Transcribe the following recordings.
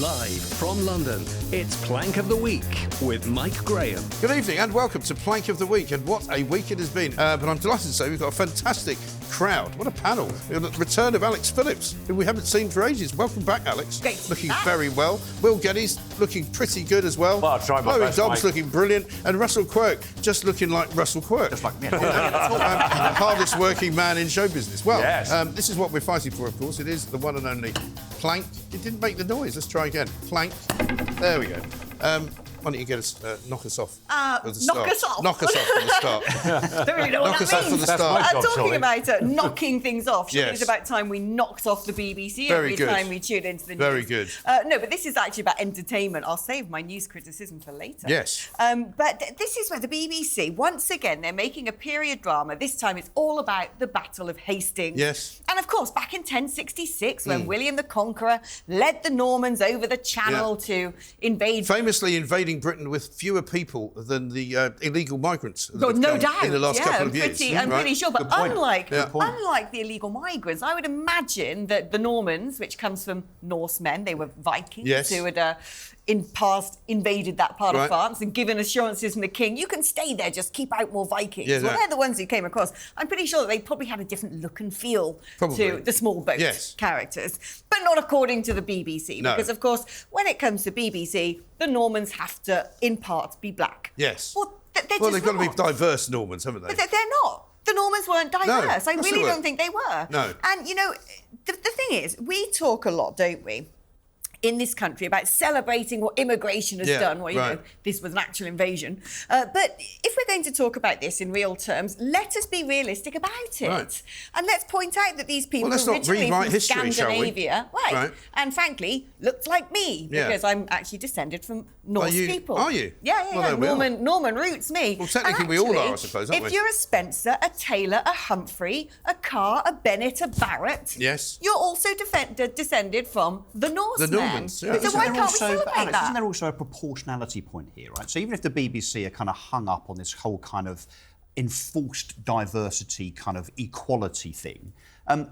Live from London, it's Plank of the Week with Mike Graham. Good evening and welcome to Plank of the Week. And what a week it has been. But I'm delighted to say we've got a fantastic crowd. What a panel. We've got the return of Alex Phillips, who we haven't seen for ages. Welcome back, Alex. Great. Looking very well. Will Geddes looking pretty good as well. Well, I'll try my best, Dobbs Mike. looking brilliant. And Russell Quirk just looking like Russell Quirk. Just like me. The hardest working man in show business. Well, Yes. this is what we're fighting for, of course. It is the one and only Plank. It didn't make the noise. Let's try again. Plank. There we go. Why don't you get us, knock us off? Knock us off? Knock us off from the start. Don't really know Knock what us that off from means. the start. my job, Talking surely. about knocking things off, surely Yes. it's about time we knocked off the BBC Very every good. time we tune into the news. Very good. No, but this is actually about entertainment. I'll save my news criticism for later. Yes. This is where the BBC, once again, they're making a period drama. This time it's all about the Battle of Hastings. Yes. And of course, back in 1066, when William the Conqueror led the Normans over the Channel to invade... Famously invading Britain with fewer people than the illegal migrants that have No come doubt. in the last couple of years. I'm right? pretty sure. But Good point. unlike Yeah. unlike the illegal migrants, I would imagine that the Normans, which comes from Norsemen, they were Vikings Yes. who had in past invaded that part Right. of France and given assurances from the king, you can stay there, just keep out more Vikings. Yeah, well, no. they're the ones who came across. I'm pretty sure that they probably had a different look and feel Probably. to the small boat Yes. characters. But not according to the BBC. No. Because, of course, when it comes to BBC, the Normans have to, in part, be black. Yes. Well, they're Well, just they've got to not. be diverse Normans, haven't they? But they're not. The Normans weren't diverse. No, I of course really they don't weren't. think they were. No. And, you know, the thing is, we talk a lot, don't we, in this country about celebrating what immigration has Yeah, done. Well, you right. know, this was an actual invasion. But if we're going to talk about this in real terms, let us be realistic about it. Right. And let's point out that these people Well, let's not originally rewrite from history, shall we? Scandinavia, Right. and frankly, looked like me, Yeah. because I'm actually descended from Norse people. Are you? Yeah, Well, there we are. Norman roots me. Well, technically And we all are, actually, I suppose, aren't if we? you're a Spencer, a Taylor, a Humphrey, a Carr, a Bennett, a Barrett, Yes. you're also descended from the Norsemen. Normans, yeah. So why can't we celebrate Alex, that? isn't there also a proportionality point here, right? So even if the BBC are kind of hung up on this whole kind of enforced diversity kind of equality thing,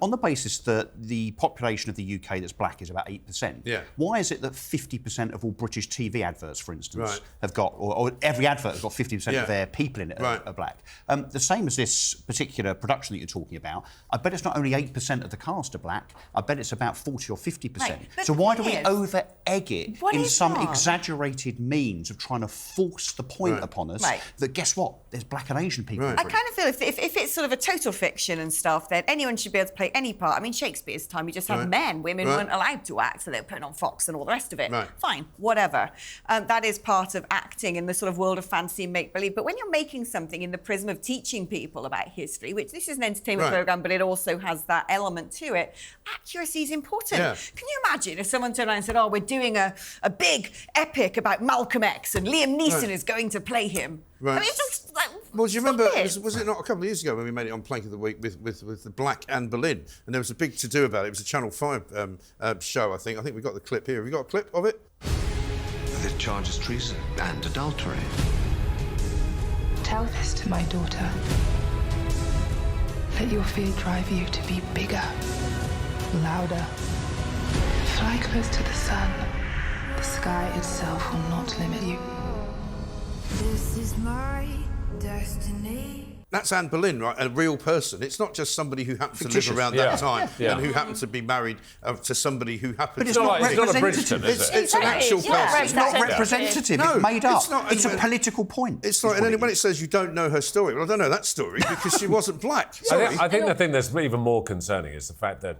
on the basis that the population of the UK that's black is about 8%, Yeah. why is it that 50% of all British TV adverts, for instance, Right. have got, or every advert has got 50% Yeah. of their people in it Right. are black? The same as this particular production that you're talking about, I bet it's not only 8% of the cast are black, I bet it's about 40 or 50%. Right, but So why do the we thing is, over-egg it what in is some wrong? exaggerated means of trying to force the point Right. upon us Right. that, guess what, there's black and Asian people. Right. in I Britain. kind of feel if it's sort of a total fiction and stuff, then anyone should be able to play any part. I mean, Shakespeare's time, we just had Right. men. Women Right. weren't allowed to act, so they were put on Fox and all the rest of it. Right. Fine, whatever. That is part of acting in the sort of world of fantasy and make-believe. But when you're making something in the prism of teaching people about history, which this is an entertainment Right. programme, but it also has that element to it, accuracy is important. Yeah. Can you imagine if someone turned around and said, oh, we're doing a big epic about Malcolm X and Liam Neeson Right. is going to play him? Right. I mean, it's just like... Well, do you stop remember, it. was it not a couple of years ago when we made it on Plank of the Week with the Black Anne Boleyn? And there was a big to-do about it. It was a Channel 5 show, I think. I think we got the clip here. Have you got a clip of it? The charge is treason and adultery. Tell this to my daughter. Let your fear drive you to be bigger, louder. Fly close to the sun. The sky itself will not limit you. This is my destiny. That's Anne Boleyn, right? A real person. It's not just somebody who happens to Fictitious. live around Yeah. that time Yeah. and who happens to be married to somebody who happens But it's to not be... it's not a representative, Bridgeton, It's, is it? it's an actual Exactly, yeah. person. It's not representative, No, it's made up. it's not. It's a political point. It's like, is and what then when it it says you don't know her story, well, I don't know that story because she wasn't black. Sorry. I think the thing that's even more concerning is the fact that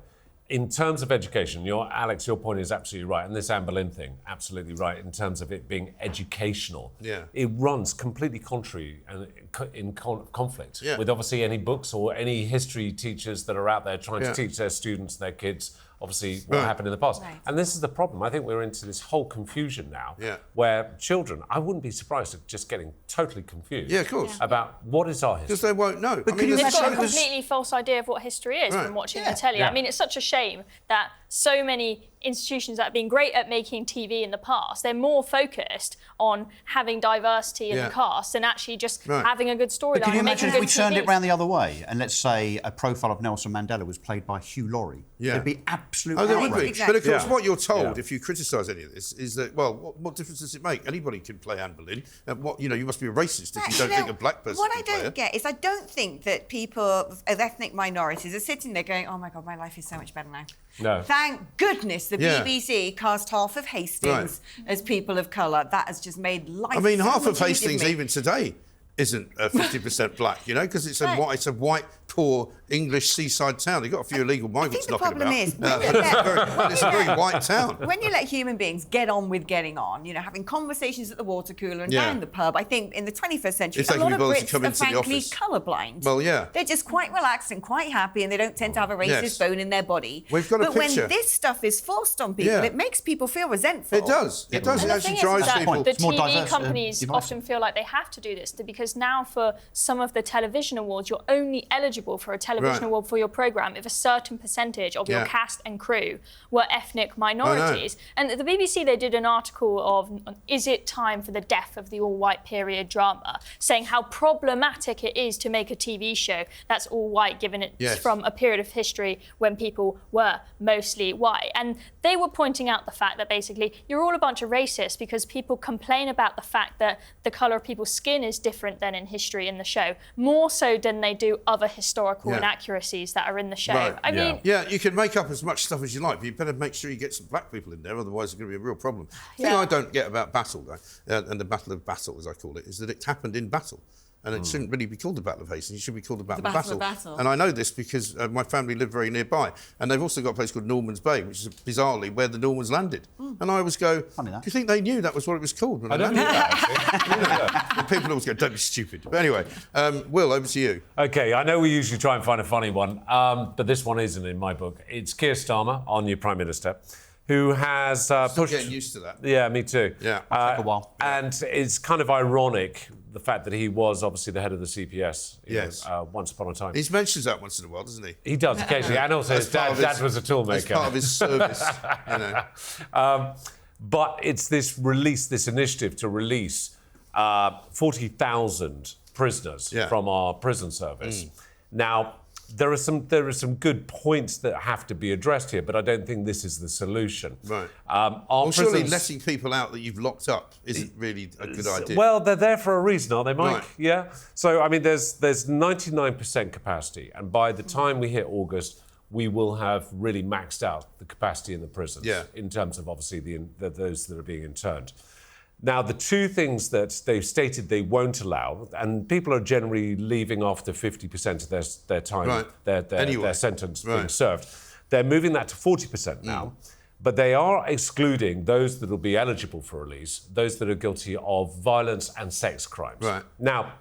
in terms of education, Alex, your point is absolutely right, and this Anne Boleyn thing, absolutely right, in terms of it being educational. Yeah. It runs completely contrary and in conflict Yeah. with obviously any books or any history teachers that are out there trying Yeah. to teach their students, their kids, obviously what Right. happened in the past. Right. And this is the problem. I think we're into this whole confusion now, Yeah. where children, I wouldn't be surprised at just getting totally confused Yeah, of course. about what is our history. Because they won't know. But can you there's They've got a It was- completely false idea of what history is Right. from watching Yeah. the telly. Yeah. I mean, it's such a shame that so many institutions that have been great at making TV in the past, they're more focused on having diversity in the cast and actually just having a good storyline. Can you imagine if we turned it TVs. round the other way and let's say a profile of Nelson Mandela was played by Hugh Laurie? Yeah. There'd be absolute Oh, there would outrage. be. Exactly. But of course, what you're told, Yeah. if you criticise any of this, is that, well, what difference does it make? Anybody can play Anne Boleyn. You must be a racist if you don't think a black person What can I play her. don't get is I don't think that people of ethnic minorities are sitting there going, oh my God, my life is so much better now. No. Thank goodness the Yeah. BBC cast half of Hastings as people of colour. That has just made life I mean, so half much of easier for Hastings, me. even today, isn't 50% black, because it's a white, poor English seaside town. They've got a few illegal migrants the knocking problem about. is, but it's a very white town. when you let human beings get on with getting on, having conversations at the water cooler and Yeah. down the pub, I think in the 21st century, If they a can lot be of bothered to Brits come are into the frankly office. colourblind. Well, yeah. They're just quite relaxed and quite happy and they don't tend to have a racist Yes. bone in their body. We've got a but picture. when this stuff is forced on people, Yeah. it makes people feel resentful. It does. It does. It And the actually thing drives that people. the It's more TV diverse, companies divisive. often feel like they have to do this because now for some of the television awards, you're only eligible for a television Right. award for your programme if a certain percentage of your Yeah. cast and crew were ethnic minorities. And at the BBC, they did an article of, is it time for the death of the all-white period drama, saying how problematic it is to make a TV show that's all-white, given it's Yes. from a period of history when people were mostly white. And they were pointing out the fact that basically you're all a bunch of racists because people complain about the fact that the colour of people's skin is different than in history in the show, more so than they do other historical Yeah. inaccuracies that are in the show. Right. I mean, Yeah, you can make up as much stuff as you like, but you better make sure you get some black people in there, otherwise it's going to be a real problem. The thing I don't get about Battle, though, and the Battle of Battle, as I call it, is that it happened in Battle. And it shouldn't really be called the Battle of Hastings. It should be called the Battle of Battle. And I know this because my family lived very nearby. And they've also got a place called Norman's Bay, which is bizarrely where the Normans landed. And I always go, do you think they knew that was what it was called? When I don't know that, And people always go, don't be stupid. But anyway, Will, over to you. OK, I know we usually try and find a funny one, but this one isn't in my book. It's Keir Starmer, our new Prime Minister, who has pushed... getting used to that. Yeah, me too. Yeah. Take a while. And it's kind of ironic, the fact that he was obviously the head of the CPS Yes. once upon a time. He mentions that once in a while, doesn't he? He does occasionally, and also his dad was a toolmaker. As part of his service, But it's this initiative to release 40,000 prisoners from our prison service. Now, there are some good points that have to be addressed here, but I don't think this is the solution. Right. Our Surely prisons- letting people out that you've locked up isn't really a good idea. Well, they're there for a reason, aren't they, Mike? Right. Yeah. So, I mean, there's 99% capacity, and by the time we hit August, we will have really maxed out the capacity in the prisons. Yeah. In terms of obviously those that are being interned. Now, the two things that they've stated they won't allow, and people are generally leaving after 50% of their time, Right. their sentence being Right. served. They're moving that to 40% now. But they are excluding those that will be eligible for release, those that are guilty of violence and sex crimes. Right. Now,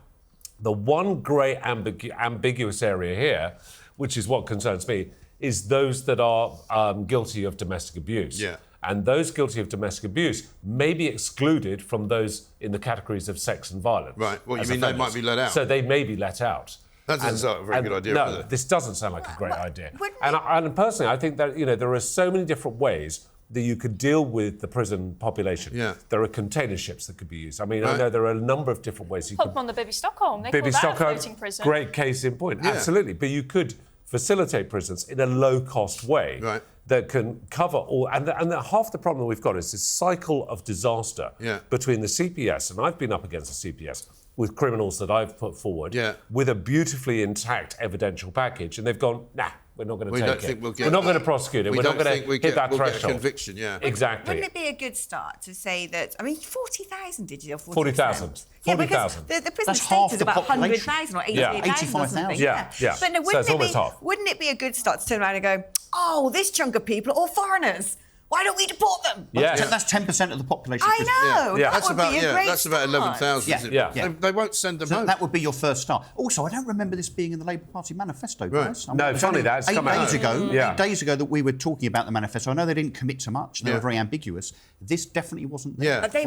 the one grey ambiguous area here, which is what concerns me, is those that are guilty of domestic abuse. Yeah. And those guilty of domestic abuse may be excluded from those in the categories of sex and violence. Right. What, you as mean they offenders. might be let out? So they may be let out. That doesn't sound like a very good idea, No, does it? this doesn't sound like a great idea. wouldn't And personally, I think that there are so many different ways that you could deal with the prison population. Yeah. There are container ships that could be used. I mean, I Right. know there are a number of different ways you put could. them on the Bibby Stockholm. They Bibby call that Stockholm, a floating prison. great case in point. Yeah. Absolutely. But you could facilitate prisons in a low-cost way Right. that can cover all. And half the problem we've got is this cycle of disaster between the CPS, and I've been up against the CPS with criminals that I've put forward with a beautifully intact evidential package, and they've gone, nah, we're not going to take it. We're not going to prosecute it. We're not going to hit that we'll threshold. get a conviction, Exactly. Wouldn't it be a good start to say that? I mean, 40,000 did you? Or 40,000. Yeah, because 40,000. the prison That's state half is the about population. 100,000 or Yeah. 88,000 or something. 85,000. Yeah. But no, So it's almost half. wouldn't it be a good start to turn around and go, oh, this chunk of people are all foreigners? Why don't we deport them? Yes. That's 10% of the population. I know. Yeah. That would be a great That's about start. 11,000. isn't it? They won't send them home. That would be your first start. Also, I don't remember this being in the Labour Party manifesto, guys. No, it's funny that it's come out. 8 days ago that we were talking about the manifesto. I know they didn't commit to much. They were very ambiguous. This definitely wasn't there. Yeah. But they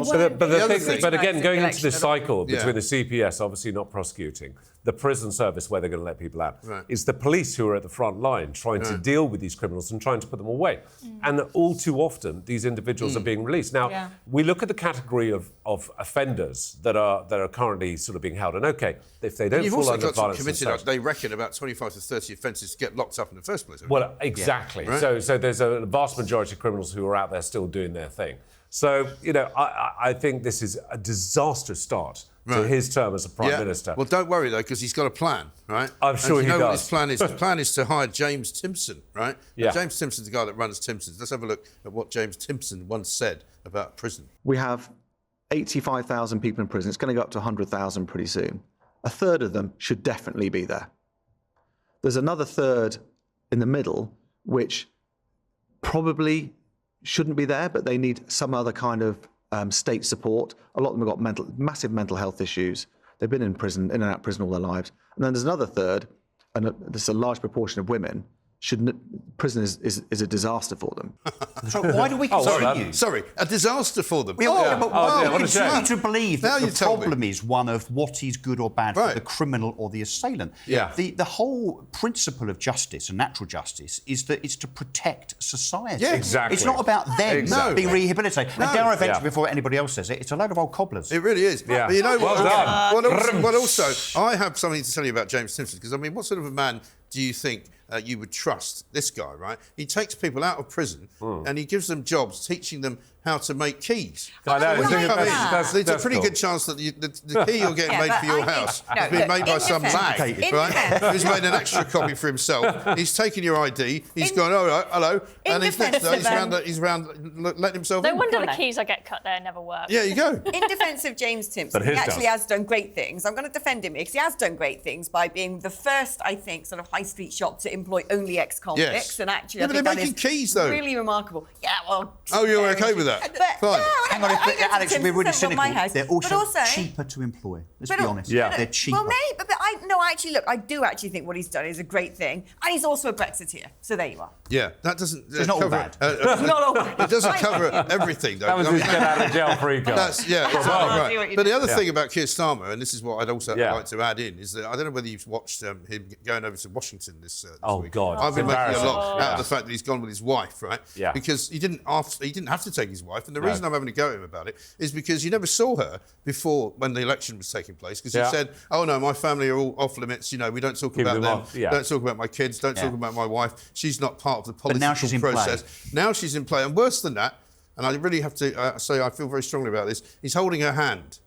But again, going into this all. cycle between the CPS obviously not prosecuting, the prison service where they're going to let people out, it's the police who are at the front line trying to deal with these criminals and trying to put them away. And all too often, these individuals are being released. Now, we look at the category of offenders that are currently sort of being held. And OK, if they don't fall under violence themselves, they reckon about 25 to 30 offences to get locked up in the first place. Well, exactly. Right. So there's a vast majority of criminals who are out there still doing their thing. So, I think this is a disastrous start to his term as a Prime Minister. Well, don't worry, though, because he's got a plan, right? I'm sure he know does. What his plan is? The plan is to hire James Timpson, right? Yeah. Now, James Timpson's the guy that runs Timpson's. Let's have a look at what James Timpson once said about prison. We have 85,000 people in prison. It's going to go up to 100,000 pretty soon. A third of them should definitely be there. There's another third in the middle, which probably shouldn't be there, but they need some other kind of state support. A lot of them have got massive mental health issues. They've been in prison, in and out of prison all their lives. And then there's another third, and there's a large proportion of women. Prison is a disaster for them. So why do we continue? Sorry, a disaster for them. But why do we continue to believe Now that you the tell problem me. is one of what is good or bad for the criminal or the assailant? Yeah. The whole principle of justice and natural justice is that it's to protect society. Yeah. Exactly. It's not about them being rehabilitated. No. And dare I venture, before anybody else says it, it's a load of old cobblers. It really is. Yeah. But you know what? Well done. What also, I have something to tell you about James Timpson, because, I mean, what sort of a man do you think you would trust? This guy, right? He takes people out of prison and he gives them jobs, teaching them how to make keys. I know. There's a pretty good chance that the key you're getting made for your house has been made by some lag, right? Who's made an extra copy for himself. He's taken your ID. He's gone, all right, hello. And he's round letting himself No in. wonder the keys I get cut there never work. Yeah, you go. In defence of James Timpson, But he his actually does. has done great things. I'm going to defend him because he has done great things by being the first, I think, sort of high street shop to employ only ex-convicts. Yes. And actually, Yeah, I but think they're that making is keys, though. really remarkable. Yeah, well. Oh, you're okay with that? Fine. Hang on, Alex, if we're really cynical, they're also cheaper to employ. Let's be honest. Yeah. They're cheaper. Well, maybe, but I do actually think what he's done is a great thing. And he's also a Brexiteer. So there you are. Yeah, that doesn't it's not all cover bad. It's not all bad. It doesn't cover everything, though. That was his get out of jail free card. That's exactly Well, right. But the other thing about Keir Starmer, and this is what I'd also Yeah. like to add in, is that I don't know whether you've watched him going over to Washington this Oh, week. God. I've been It's making a lot embarrassing. out of the fact that he's gone with his wife, right? Yeah. Because he didn't have to take his wife, and the reason I'm having to go at him about it is because you never saw her before when the election was taking place, because he said, "Oh no, my family are all off limits. You know, we don't talk about them. Don't talk about my kids. Don't talk about my wife. She's not part of the political now she's in process." play. Now she's in play, and worse than that, and I really have to say I feel very strongly about this. He's holding her hand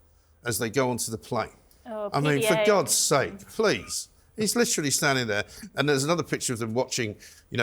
as they go onto the plane. Oh, I mean, for PDA. God's sake, please. He's literally standing there, and there's another picture of them watching,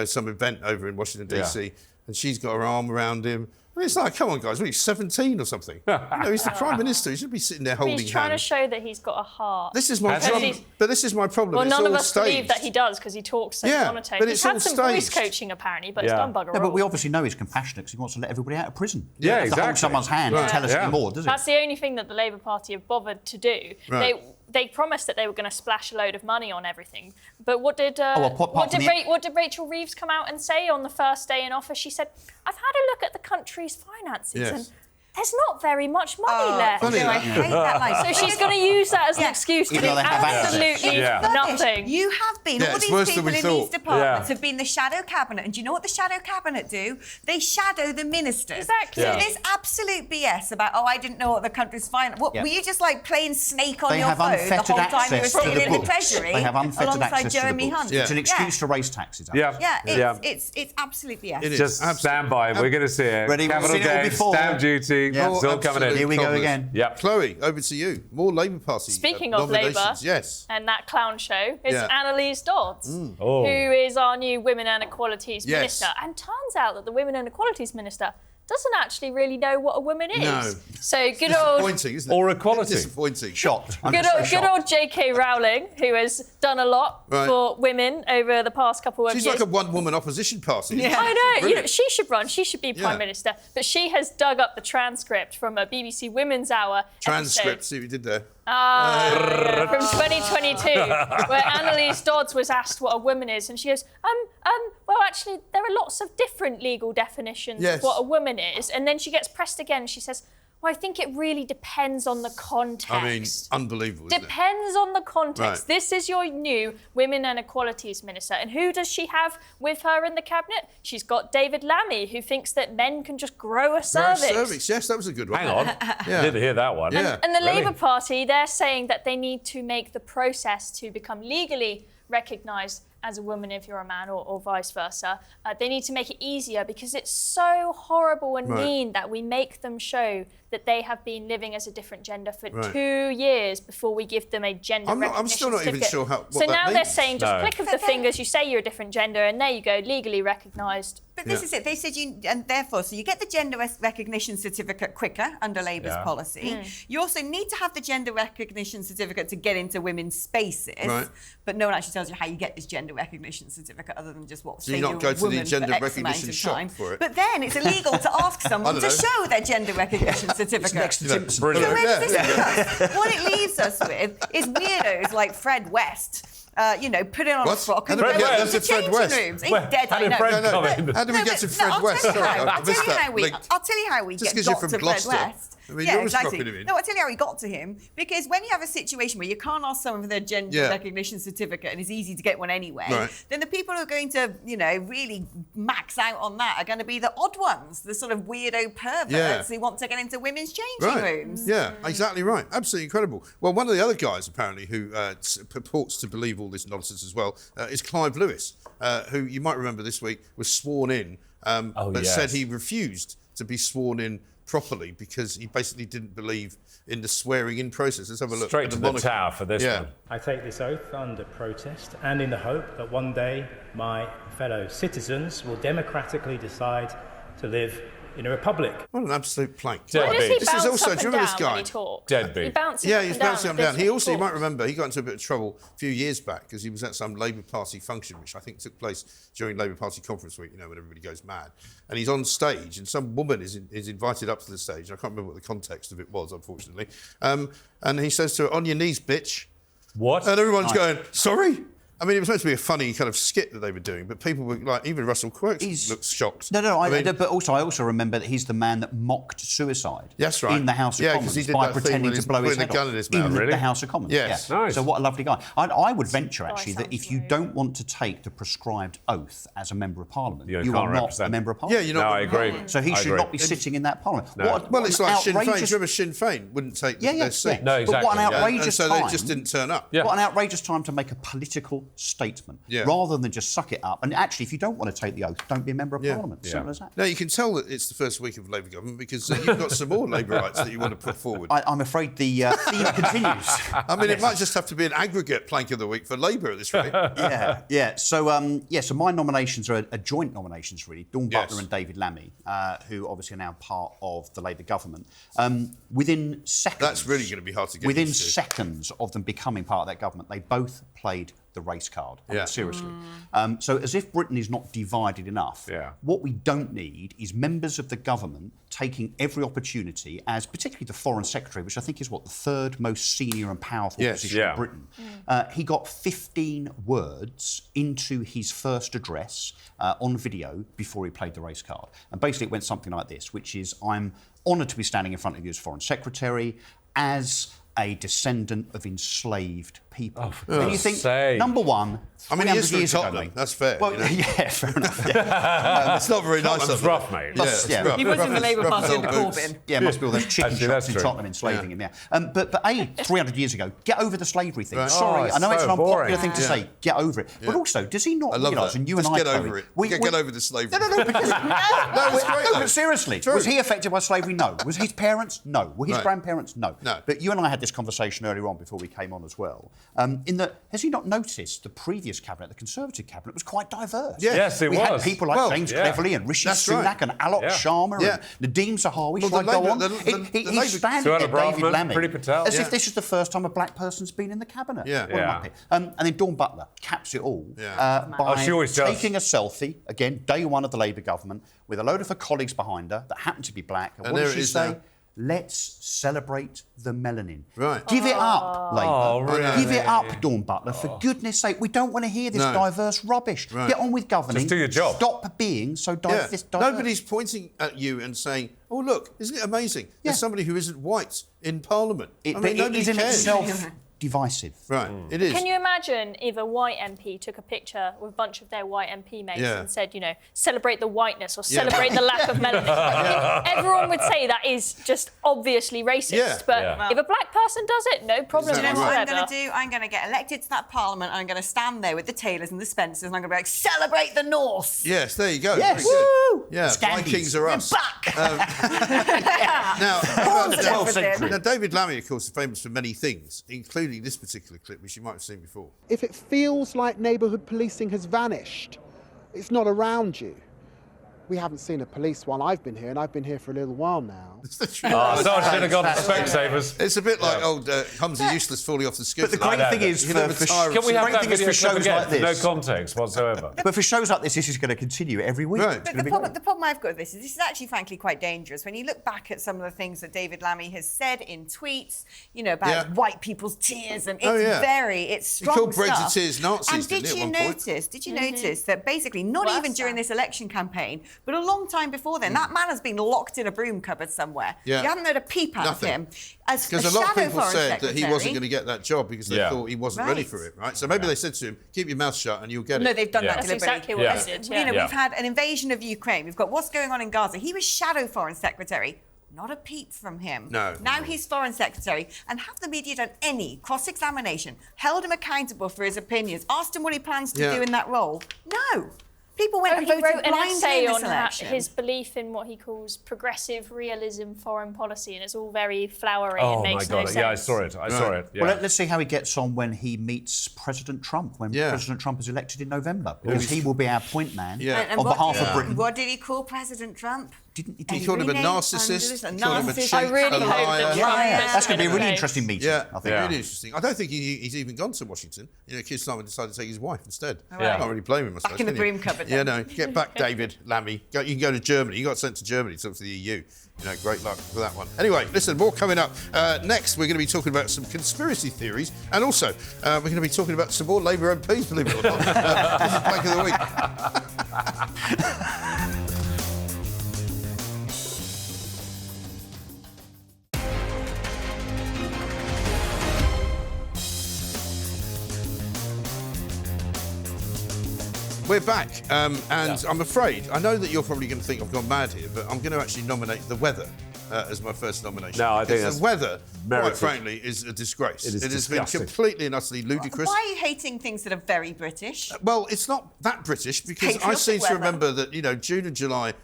some event over in Washington DC, and she's got her arm around him. I mean, it's like, come on, guys, what are you, 17 or something? He's the Prime Minister. He should be sitting there holding hands. He's trying to show that he's got a heart. This is my problem. But this is my problem. Well, it's none all of us staged. believe that he does because he talks so monotone. but He's it's had all some voice staged. coaching apparently, but it's done bugger all. No, but we obviously know he's compassionate because he wants to let everybody out of prison. Yeah, To hold exactly. someone's hand and tell us any more, does it? That's the only thing that the Labour Party have bothered to do. Right. They promised that they were going to splash a load of money on everything. But what did apart from what did Rachel Reeves come out and say on the first day in office? She said, "I've had a look at the country's finances and there's not very much money left." funny I hate that line. So she's going to use that as an excuse to Even do though they have absolutely nothing. You have been. Yeah, All it's these worse people than we in these thought. departments have been the shadow cabinet. And do you know what the shadow cabinet do? They shadow the ministers. Exactly. So Yeah. this absolute BS about, I didn't know what the country's finance. What, were you just like playing Snake on They your have phone the unfettered whole time you were access to sitting the in the books. Treasury They have unfettered alongside access to the Jeremy books. Hunt? It's an excuse to raise taxes. It's absolute BS. It is. Just stand by. We're going to see it. Ready? We've Capital seen it all gains, before. stamp duty, it's all coming in. Here we go again. Yep. Chloe, over to you. More Labour Party Speaking of Labour, nominations. Yes. and that clown show, it's Yeah. Anneliese Dodds, Oh. who is our new Women and Equalities Yes. Minister. And turns out that the Women and Equalities Minister doesn't actually really know what a woman is. No. So good old... Disappointing, isn't it? Or equality. Disappointing. Shocked. Good old J.K. Rowling, who has done a lot for women over the past couple of years. She's like a one-woman opposition party. Yeah. I know. You know. She should run. She should be Prime Minister. But she has dug up the transcript from a BBC Women's Hour Transcript, see what you did there. From 2022, where Anneliese Dodds was asked what a woman is, and she goes, well, actually, there are lots of different legal definitions of what a woman is. And then she gets pressed again. She says, well, I think it really depends on the context. I mean, unbelievable, isn't it? Depends on the context. Right. This is your new Women and Equalities Minister. And who does she have with her in the cabinet? She's got David Lammy, who thinks that men can just grow a cervix. Yes, that was a good one. Hang on. Didn't hear that one. Yeah. And the Labour Party, they're saying that they need to make the process to become legally recognised as a woman if you're a man, or vice versa. They need to make it easier because it's so horrible and mean that we make them show that they have been living as a different gender for 2 years before we give them a gender recognition I'm still not even certificate. sure what So that now means. they're saying just click of the fingers, you say you're a different gender, and there you go, legally recognised. But this is it. They said and therefore, so you get the gender recognition certificate quicker under Labour's policy. You also need to have the gender recognition certificate to get into women's spaces. Right. But no one actually tells you how you get this gender recognition certificate other than just what. So you not go to the gender recognition shop for it. But then it's illegal to ask someone to show their gender recognition certificate. Next to Simpson. Brilliant. So where does this leave us? What it leaves us with is weirdos like Fred West. Put it on a frock and go Fred West? into That's Fred changing West. rooms. He's dead, I know. How do we get to Fred West? I'll tell you how we Just got because you're from to Fred Gloucester. West. I mean, you're always dropping him in. No, I'll tell you how we got to him. Because when you have a situation where you can't ask someone for their gender recognition certificate and it's easy to get one anyway, then the people who are going to, really max out on that are going to be the odd ones, the sort of weirdo perverts who want to get into women's changing rooms. Yeah, exactly right. Absolutely incredible. Well, one of the other guys, apparently, who purports to believe all this nonsense as well, is Clive Lewis, who you might remember this week was sworn in, but said he refused to be sworn in properly because he basically didn't believe in the swearing-in process. Let's have a look. Straight to the tower for this one. I take this oath under protest and in the hope that one day my fellow citizens will democratically decide to live in a republic. What an absolute plank. Why does he bounce also, up do you and remember down this guy? when he talks? Deadbeat. He bounces He's bouncing up and down. He also, you talks. might remember, he got into a bit of trouble a few years back because he was at some Labour Party function, which I think took place during Labour Party conference week, when everybody goes mad. And he's on stage, and some woman is invited up to the stage. I can't remember what the context of it was, unfortunately. And he says to her, "On your knees, bitch." What? And everyone's going, "Sorry?" I mean, it was supposed to be a funny kind of skit that they were doing, but people were like, even Russell Quirk looked shocked. But also, I also remember that he's the man that mocked suicide. That's right. In the House of Commons, he did by that thing pretending when to blow his putting head the gun off in his mouth. in Really? the House of Commons. Yes. Yeah. Nice. So what a lovely guy. I would venture actually that if you don't want to take the prescribed oath as a member of Parliament, you are not a member of Parliament. Yeah, you're not. No, I agree. So he should not be sitting in that Parliament. No. Well, it's like Sinn Féin. Do you remember Sinn Féin wouldn't take their seat? No, exactly. But what an outrageous and so time. they just didn't turn up. What an outrageous time to make a political statement rather than just suck it up. And actually, if you don't want to take the oath, don't be a member of Parliament. Simple as that. Now, you can tell that it's the first week of Labour government because you've got some more Labour rights that you want to put forward. I'm afraid the theme continues. I mean, it might just have to be an aggregate plank of the week for Labour at this rate. So my nominations are joint nominations, really. Dawn Butler and David Lammy, who obviously are now part of the Labour government. Within seconds... That's really going to be hard to get Within into. seconds of them becoming part of that government, they both played the race card. I mean, seriously. So as if Britain is not divided enough, what we don't need is members of the government taking every opportunity, as particularly the Foreign Secretary, which I think is the third most senior and powerful position in Britain. He got 15 words into his first address on video before he played the race card. And basically it went something like this, which is, I'm honoured to be standing in front of you as Foreign Secretary, as a descendant of enslaved people. And you think, number one, I mean, he is from years ago, Tottenham. mate. That's fair. Well, yeah, fair enough. It's not very nice. Tottenham's rough, mate. It's rough. He was in the Labour Party under Corbyn. Yeah, it must be all those chicken Actually, shops that's in true. Tottenham enslaving him, But 300 years ago, get over the slavery thing. Right. Sorry, Oh, I know it's it's an so unpopular boring. thing to say, get over it. But also, does he not I love realise, that. and you Just and I, get Chloe, over it. Get over the slavery. No, because... No, it's great, though. but seriously, True. was he affected by slavery? No. Was his parents? No. Were his grandparents? No. No. But you and I had this conversation earlier on before we came on as well. Has he not noticed the previous cabinet, the Conservative cabinet, was quite diverse? Yeah. Yes, it we was. had people like James Cleverly and Rishi Sunak and Alok Sharma and Nadeem Zahawi. Shall I go on? He's standing there, David Lammy, as if this is the first time a black person's been in the cabinet. And then Dawn Butler caps it all by taking a selfie, again, day one of the Labour government, with a load of her colleagues behind her that happen to be black. And what does she say? Let's celebrate the melanin. Right. Give it up, Labour. Oh, really? Give it up, Dawn Butler. For goodness sake, we don't want to hear this diverse rubbish. Right. Get on with governing. Just do your job. Stop being so diverse. Nobody's pointing at you and saying, oh, look, isn't it amazing? There's somebody who isn't white in Parliament. It is in itself divisive. Right, it is. Can you imagine if a white MP took a picture with a bunch of their white MP mates and said, celebrate the whiteness or celebrate the lack of melanin? I think everyone would say that is just obviously racist. But if a black person does it, no problem. Do you know what I'm going to do? I'm going to get elected to that Parliament and I'm going to stand there with the Taylors and the Spencers and I'm going to be like, celebrate the North. Yes, there you go. Yes. Woo! Yeah, Scandies. Vikings are us. We're back. Now, David Lammy, of course, is famous for many things, including this particular clip, which you might have seen before. If it feels like neighbourhood policing has vanished, it's not around you. We haven't seen a police while I've been here, and I've been here for a little while now. Someone should have gone to Specsavers. It's a bit like old Humsy Useless falling off the scooter. But the great thing is, can we have that video shows again? like this? No context whatsoever. But for shows like this is going to continue every week. Right. But the problem I've got with this is actually, frankly, quite dangerous. When you look back at some of the things that David Lammy has said in tweets, about white people's tears, and it's strong he called stuff. Brexiteers Nazis, And did you notice that basically, not even during this election campaign, but a long time before then, that man has been locked in a broom cupboard somewhere. Yeah. You haven't heard a peep out of him. Because a lot of people said that he wasn't going to get that job because they thought he wasn't ready for it, right? So maybe they said to him, keep your mouth shut and you'll get it. No, they've done that That's deliberately. exactly what they did. We've had an invasion of Ukraine. We've got what's going on in Gaza. He was shadow foreign secretary. Not a peep from him. No. Now he's foreign secretary. And have the media done any cross-examination, held him accountable for his opinions, asked him what he plans to do in that role? No. People went and he voted wrote an blindly essay in this on election. his belief in what he calls progressive realism foreign policy, and it's all very flowery and makes no sense. Yeah, I saw it. Yeah. Well, let's see how he gets on when he meets President Trump, when President Trump is elected in November, because he will be our point man on behalf of Britain. What did he call President Trump? He called him a narcissist. He called him a cheat, I really a hope liar. That's going to be a really interesting meeting. Yeah, I think. really interesting. I don't think he's even gone to Washington. Keir Starmer decided to take his wife instead. Oh, right. I can't really blame him. Back in the broom cupboard. Yeah, no. Get back, David Lammy. You can go to Germany. You got sent to Germany to talk to the EU. Great luck for that one. Anyway, listen, more coming up. Next, we're going to be talking about some conspiracy theories, and also we're going to be talking about some more Labour MPs, believe it or not. This is Plank of the Week. We're back, and I'm afraid, I know that you're probably going to think I've gone mad here, but I'm going to actually nominate the weather as my first nomination. No, I think that's the weather, merited. quite frankly, is a disgrace. It has been completely and utterly ludicrous. Why are you hating things that are very British? Well, it's not that British, because I seem to remember that, June and July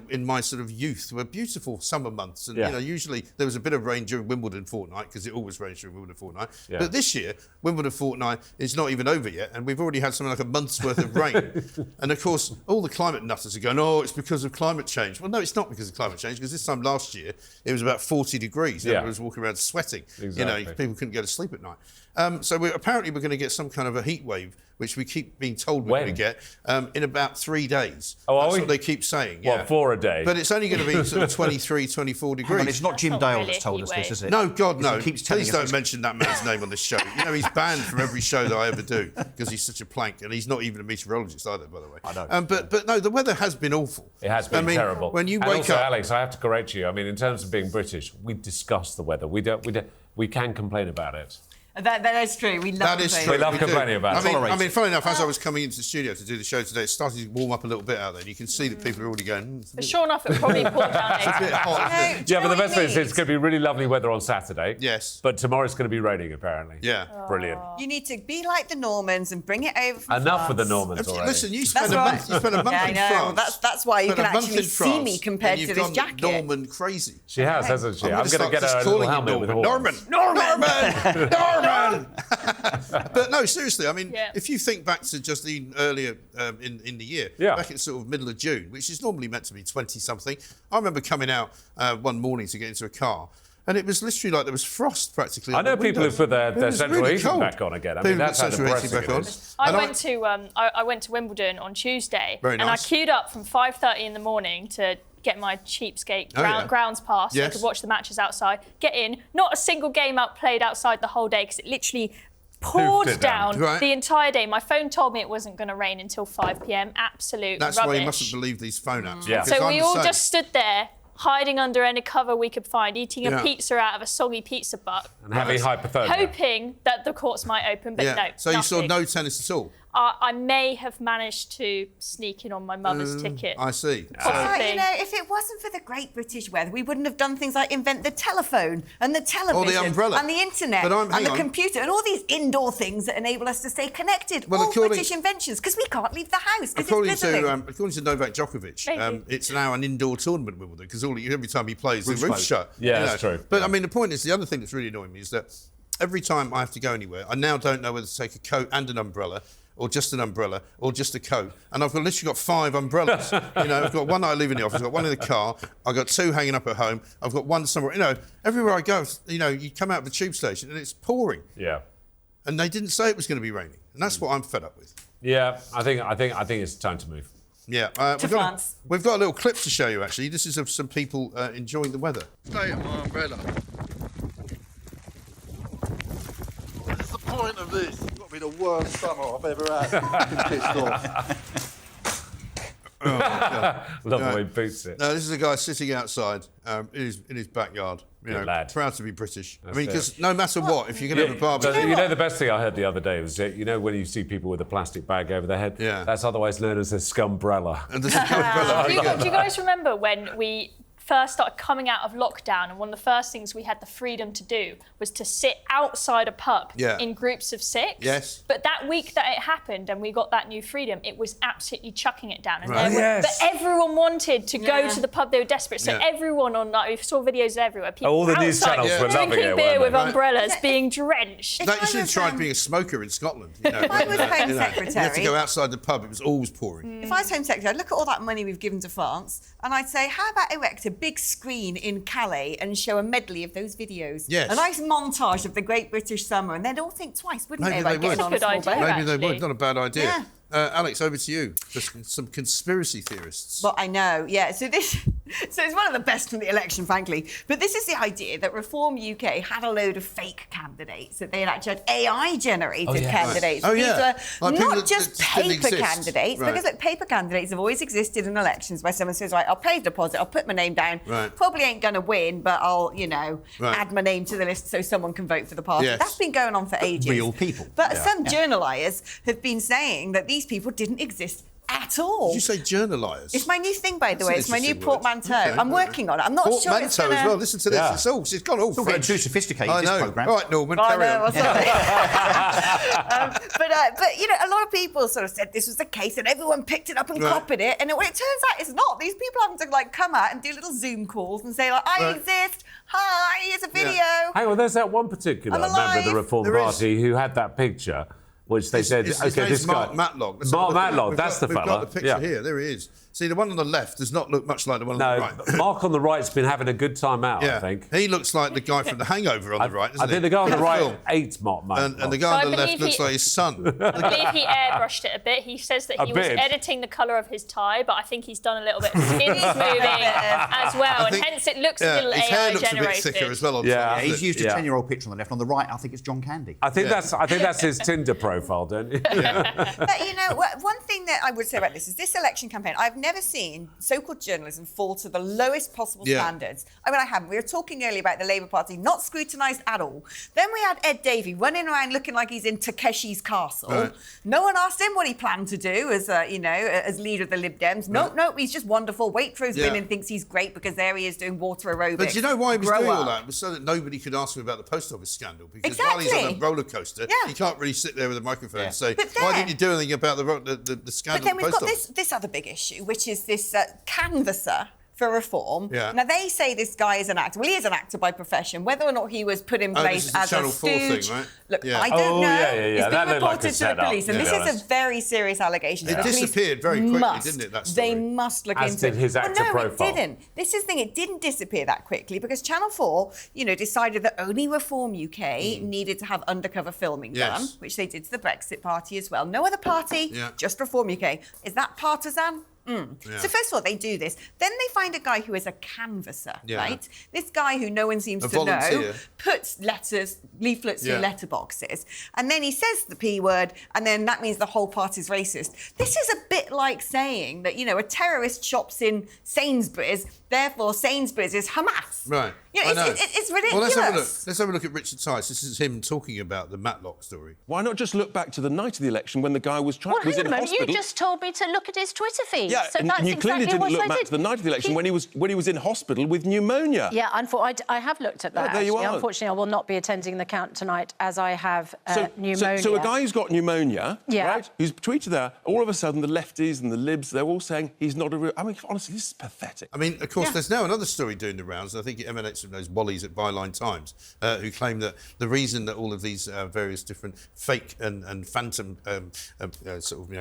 in my sort of youth were beautiful summer months. And, usually there was a bit of rain during Wimbledon fortnight, because it always rains during Wimbledon fortnight. Yeah. But this year, Wimbledon fortnight is not even over yet, and we've already had something like a month's worth of rain. And, of course, all the climate nutters are going, oh, it's because of climate change. Well, no, it's not because of climate change, because this time last year, it was about 40 degrees. Everyone was walking around sweating. Exactly. People couldn't go to sleep at night. So apparently we're going to get some kind of a heat wave, which we keep being told we're going to get in about 3 days. Oh, That's what they keep saying. What, 4 a day? But it's only going to be sort of 23, 24 degrees. And it's not Jim Dale that's told us this, is it? No, God, no. Please don't mention that man's name on this show. He's banned from every show that I ever do because he's such a plank, and he's not even a meteorologist either, by the way. I know. But no, the weather has been awful. It has been terrible. When you and wake also, up, Alex, I have to correct you. I mean, in terms of being British, we discuss the weather. We can complain about it. That is true. We love that is true. We love complaining about it. I mean, funny enough, as I was coming into the studio to do the show today, it started to warm up a little bit out there, and you can see that people are already going. But sure enough, it probably poured down It's a bit hot. But the best thing is it's going to be really lovely weather on Saturday. Yes. But tomorrow's going to be raining, apparently. Yeah. Brilliant. You need to be like the Normans and bring it over from Enough France. with the Normans already. Listen, you spent a month in France. That's why you can actually see me compared to this jacket. Norman crazy. She has, hasn't she? I'm going to get her a little helmet with a horn. Norman! Cameron! But no, seriously, I mean, if you think back to just earlier in the year, back in sort of middle of June, which is normally meant to be 20-something, I remember coming out one morning to get into a car, and it was literally like there was frost practically. I know people who put their central heating back on again. I mean, that's how depressing it is. I went to Wimbledon on Tuesday, and I queued up from 5:30 in the morning to get my cheapskate grounds pass so I could watch the matches outside. Get in, not a single game played outside the whole day because it literally poured down the entire day. My phone told me it wasn't going to rain until 5 p.m. Absolute That's rubbish. why you mustn't believe these phone apps. So we all just stood there, hiding under any cover we could find, eating a pizza out of a soggy pizza butt. And having hypothermia. Hoping that the courts might open, but no. So you saw no tennis at all? I may have managed to sneak in on my mother's ticket. I see. You know, if it wasn't for the Great British Weather, we wouldn't have done things like invent the telephone and the television the umbrella. and the internet and the computer and all these indoor things that enable us to stay connected. All British inventions, because we can't leave the house. According to Novak Djokovic, it's now an indoor tournament, Wimbledon, because every time he plays, the roof's shut. Yeah, that's true. But I mean, the point is, the other thing that's really annoying me is that every time I have to go anywhere, I now don't know whether to take a coat and an umbrella, or just an umbrella, or just a coat. And I've literally got 5 umbrellas. I've got one that I leave in the office, I've got one in the car, I've got 2 hanging up at home, I've got one somewhere. Everywhere I go, you come out of the tube station and it's pouring. Yeah. And they didn't say it was going to be raining. And that's what I'm fed up with. Yeah, I think it's time to move. Yeah. We've got a little clip to show you, actually. This is of some people enjoying the weather. Stay at my umbrella. What's the point of this? It's got to be the worst summer I've ever had. I'm pissed off. Love the way he boots it. No, this is a guy sitting outside in his backyard. Lad. Proud to be British. I mean, because no matter what, if you're going to have a barbecue... You know the best thing I heard the other day was, when you see people with a plastic bag over their head? Yeah. That's otherwise known as a scumbrella. And the scumbrella. Do you guys remember when we first started coming out of lockdown, and one of the first things we had the freedom to do was to sit outside a pub in groups of 6. Yes. But that week that it happened and we got that new freedom, it was absolutely chucking it down. And but everyone wanted to go to the pub. They were desperate. So everyone we saw videos everywhere. People all the news channels were loving it. Drinking beer with umbrellas, being drenched. You should have tried being a smoker in Scotland. If I was Home Secretary... You had to go outside the pub. It was always pouring. If I was Home Secretary, I'd look at all that money we've given to France and I'd say, how about erect a big screen in Calais and show a medley of those videos? Yes. A nice montage of the Great British Summer, and they'd all think twice, wouldn't Maybe they? they would. On a small boat? Maybe they would. Not a bad idea. Yeah. Alex, over to you. Just some conspiracy theorists. Well, I know, yeah. So it's one of the best from the election, frankly. But this is the idea that Reform UK had a load of fake candidates, that they had actually had AI-generated candidates. Right. These were not just paper candidates, right. because paper candidates have always existed in elections where someone says, right, I'll pay the deposit, I'll put my name down, probably ain't going to win, but I'll, add my name to the list so someone can vote for the party. Yes. That's been going on for ages. Real people. But some journaliers have been saying that these people didn't exist at all. Did you say journaliers? It's my new thing, by the way. It's my new portmanteau. Okay. I'm working on it. I'm not sure it's portmanteau as well. Listen to this. It's gone all French. Getting too sophisticated, I know. this programme. All right, Norman, carry on. But a lot of people sort of said this was the case and everyone picked it up and copied it. And it turns out it's not. These people having to come out and do little Zoom calls and say, I exist. Hi, here's a video. Hang on, there's that one particular member of the Reform Party who had that picture, which they said, this Mark guy... Matlock. Mark Matlock, that's the fella. We've got the picture here. There he is. See, the one on the left does not look much like the one on the right. Mark on the right's been having a good time out, I think. He looks like the guy from The Hangover on the right, doesn't he? I think the guy on the right ate Mark Matlock. And the guy on the left looks like his son. I believe he airbrushed it a bit. He says that he was editing the colour of his tie, but I think he's done a little bit of skin smoothing as well, and hence it looks a little AI generated. His hair looks a bit thicker as well on top. He's used a 10-year-old picture on the left. On the right, I think it's John Candy. I think that's his Tinder profile, don't you? But one thing that I would say about this election campaign, I've never seen so-called journalism fall to the lowest possible standards. I mean, I haven't. We were talking earlier about the Labour Party not scrutinised at all. Then we had Ed Davey running around looking like he's in Takeshi's castle. Right. No one asked him what he planned to do as leader of the Lib Dems. No, he's just wonderful. Waitrose women thinks he's great because there he is doing water aerobics. But do you know why he was doing all that? It was so that nobody could ask him about the post office scandal. Because while he's on a roller coaster, he can't really sit there with a microphone and say, why didn't you do anything about the scandal? But then we've got this other big issue, which is this canvasser for reform. Yeah. Now, they say this guy is an actor. Well, he is an actor by profession. Whether or not he was put in place this is the as Channel a 4 stooge... thing, right? Look, Yeah. I don't know. Yeah. It's That been looked like a reported to the setup, police. And to this be is honest. a very serious allegation. It The police disappeared very quickly, must, didn't it, that story? They must look As into did his actor no, profile. it didn't. This is the thing. It didn't disappear that quickly because Channel 4, decided that only Reform UK needed to have undercover filming done, which they did to the Brexit Party as well. No other party, just Reform UK. Is that partisan? So first of all, they do this. Then they find a guy who is a canvasser, right? This guy who no one seems to know puts leaflets in letterboxes, and then he says the P word, and then that means the whole party's racist. This is a bit like saying that, a terrorist shops in Sainsbury's, therefore Sainsbury's is Hamas. Right. It's ridiculous. Well, let's have a look at Richard Tice. This is him talking about the Matlock story. Why not just look back to the night of the election when the guy was Well, hang on in a moment. hospital? You just told me to look at his Twitter feed. Yeah, so and that's you clearly exactly didn't look what I back did. to the night of the election when he was in hospital with pneumonia. Yeah, I have looked at that. there you actually. are. Unfortunately, I will not be attending the count tonight as I have pneumonia. So a guy who's got pneumonia, Yeah. right, who's tweeted that, all of a sudden the lefties and the libs, they're all saying he's not a real... I mean, honestly, this is pathetic. I mean, of course, there's now another story doing the rounds, and I think it emanates from those Wallies at Byline Times, who claim that the reason that all of these various different fake and phantom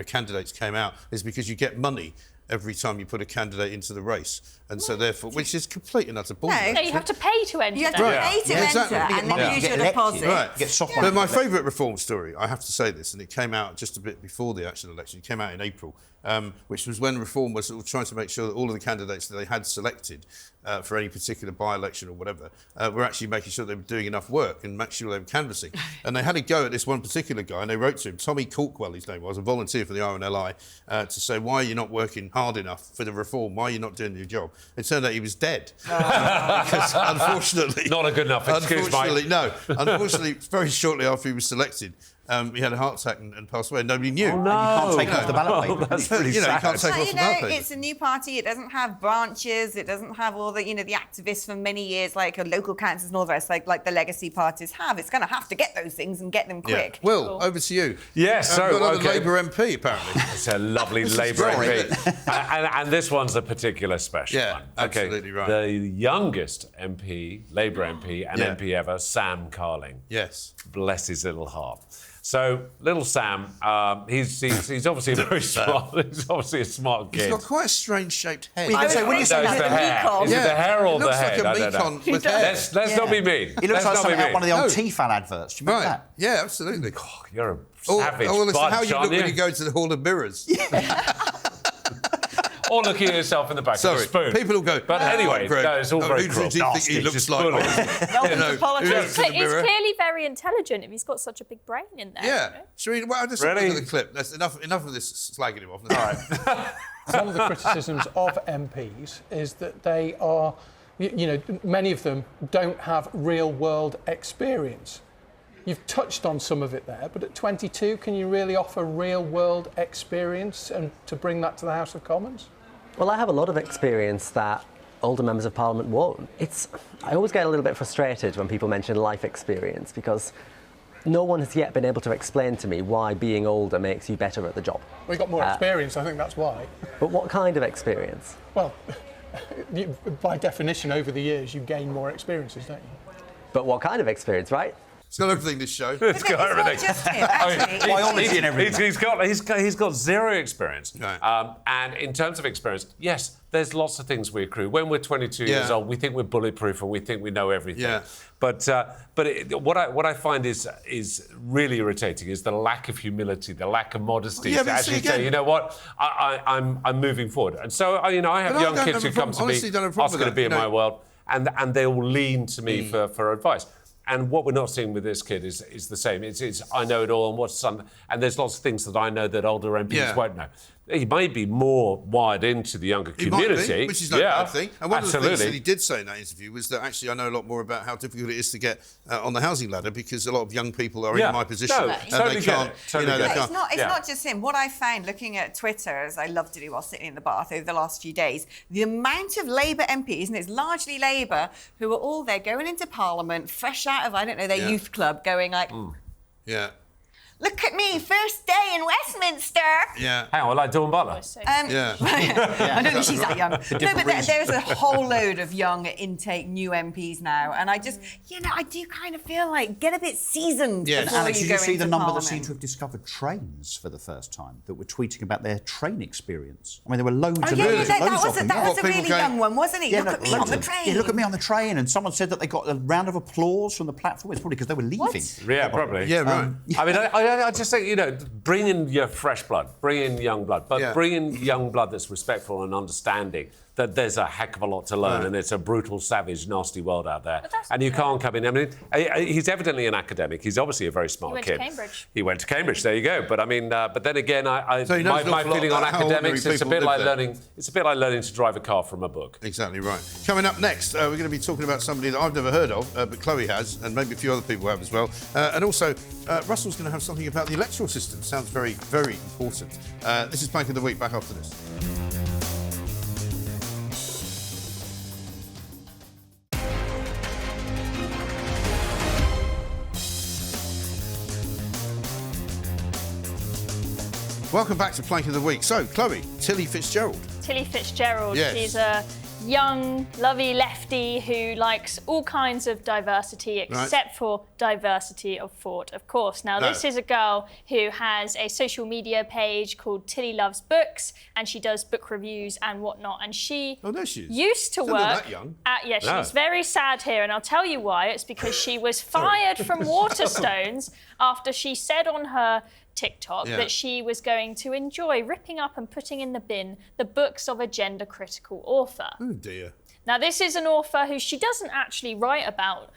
candidates came out is because you get money every time you put a candidate into the race. And so therefore, which is complete and utter bullshit. No, you have to pay to enter. You have to pay to enter, and then use your deposit. Right. But my favourite reform story, I have to say this, and it came out just a bit before the actual election. It came out in April, which was when Reform was sort of trying to make sure that all of the candidates that they had selected for any particular by-election or whatever were actually making sure they were doing enough work and making sure they were canvassing. And they had a go at this one particular guy, and they wrote to him, Tommy Corkwell, his name was, a volunteer for the RNLI, to say, why are you not working hard enough for the Reform? Why are you not doing your job? It turned out he was dead. Because unfortunately... Not a good enough excuse, Unfortunately, Mike. no. Unfortunately, very shortly after he was selected, he had a heart attack and passed away. Nobody knew. Oh, no. And you can't take it off the ballot paper. That's pretty sad. You can't take it off the ballot paper. It's a new party. It doesn't have branches. It doesn't have all the, the activists from many years, like local councils and all the rest, like the legacy parties have. It's going to have to get those things and get them quick. Yeah. Will, over to you. Yes, Got another Labour MP, apparently. It's a lovely Labour MP. and this one's a particular special one. Absolutely right. The youngest MP, Labour MP, and MP ever, Sam Carling. Yes. Bless his little heart. So, little Sam, he's obviously very smart. He's obviously a smart kid. He's got quite a strange shaped head. I'd say when you say the hair, is it the hair or the head? Looks like a Mekon with hair. Let's not be mean. He looks like something out one of the old No. Tefal adverts. Do you remember that? Yeah, absolutely. Oh, you're a savage listen, bunch, how you look aren't when you go to the Hall of Mirrors. Or looking at yourself in the back of the spoon. People will go. But anyway, no, it's all very who cruel. do you think he looks like? He's clearly very intelligent if he's got such a big brain in there. Yeah. Should we? Well, I'll just look at the clip. That's enough of this slagging him off. All right. Some of the criticisms of MPs is that they are, many of them don't have real-world experience. You've touched on some of it there, but at 22, can you really offer real-world experience and to bring that to the House of Commons? Well, I have a lot of experience that older members of Parliament won't. I always get a little bit frustrated when people mention life experience because no one has yet been able to explain to me why being older makes you better at the job. We've got more experience, I think that's why. But what kind of experience? Well, by definition, over the years, you gain more experiences, don't you? But what kind of experience, right? It's got everything, this show. It's got everything. Just him, actually. Biology and everything. He's got zero experience. Right. And in terms of experience, yes, there's lots of things we accrue. When we're 22 years old, we think we're bulletproof and we think we know everything. Yeah. But what I find is really irritating is the lack of humility, the lack of modesty Yeah, to but actually see, say, again- you know what, I'm moving forward. And so I have But I young don't kids have who a come problem- to honestly, me don't have a problem asking with to that, be in you my know. world, and they all lean to me for advice. And what we're not seeing with this kid is the same. It's I know it all, and what's some, and there's lots of things that I know that older MPs won't know. He may be more wired into the younger community, Might be, which is no bad thing. And one of the things that he did say in that interview was that actually I know a lot more about how difficult it is to get on the housing ladder because a lot of young people are in my position and they can't. It's not just him. What I found looking at Twitter, as I love to do while sitting in the bath over the last few days, the amount of Labour MPs, and it's largely Labour, who are all there going into Parliament, fresh out of, I don't know, their youth club, going like... Yeah. Look at me, first day in Westminster. Yeah. Hang on, like Dawn Butler. Yeah. I don't think she's that young. No, different but there's a whole load of young intake new MPs now, and I just, I do kind of feel like get a bit seasoned Yes. before Alex, you did go you see into the number Parliament. that seemed to have discovered trains for the first time, that were tweeting about their train experience? I mean, there were loads and loads and loads of them. That was a people really going- young one, wasn't he? Yeah, Look no, at me loads on the of them. train. Yeah, look at me on the train. And someone said that they got a round of applause from the platform. It's probably because they were leaving. Yeah, probably. Yeah, right. I mean, I just think, bring in your fresh blood, bring in young blood, but bring in young blood that's respectful and understanding that there's a heck of a lot to learn and it's a brutal, savage, nasty world out there. And you can't come in. I mean, he's evidently an academic. He's obviously a very smart kid. He went to Cambridge. He went to Cambridge, there you go. But I mean, but then again, So he knows an my awful lot feeling on about how academics, ordinary it's a people bit like live there. learning. It's a bit like learning to drive a car from a book. Exactly right. Coming up next, we're going to be talking about somebody that I've never heard of, but Chloe has, and maybe a few other people have as well. And also, Russell's going to have something about the electoral system. Sounds very, very important. This is Plank of the Week. Back after this. Welcome back to Plank of the Week. So, Chloe, Tilly Fitzgerald. Tilly Fitzgerald. Yes. She's a young, lovely lefty who likes all kinds of diversity except for diversity of thought, of course. Now, this is a girl who has a social media page called Tilly Loves Books, and she does book reviews and whatnot. And she used to work that young. she's very sad here, and I'll tell you why. It's because she was fired from Waterstones after she said on her TikTok that she was going to enjoy ripping up and putting in the bin the books of a gender-critical author. Oh, dear. Now, this is an author who she doesn't actually write about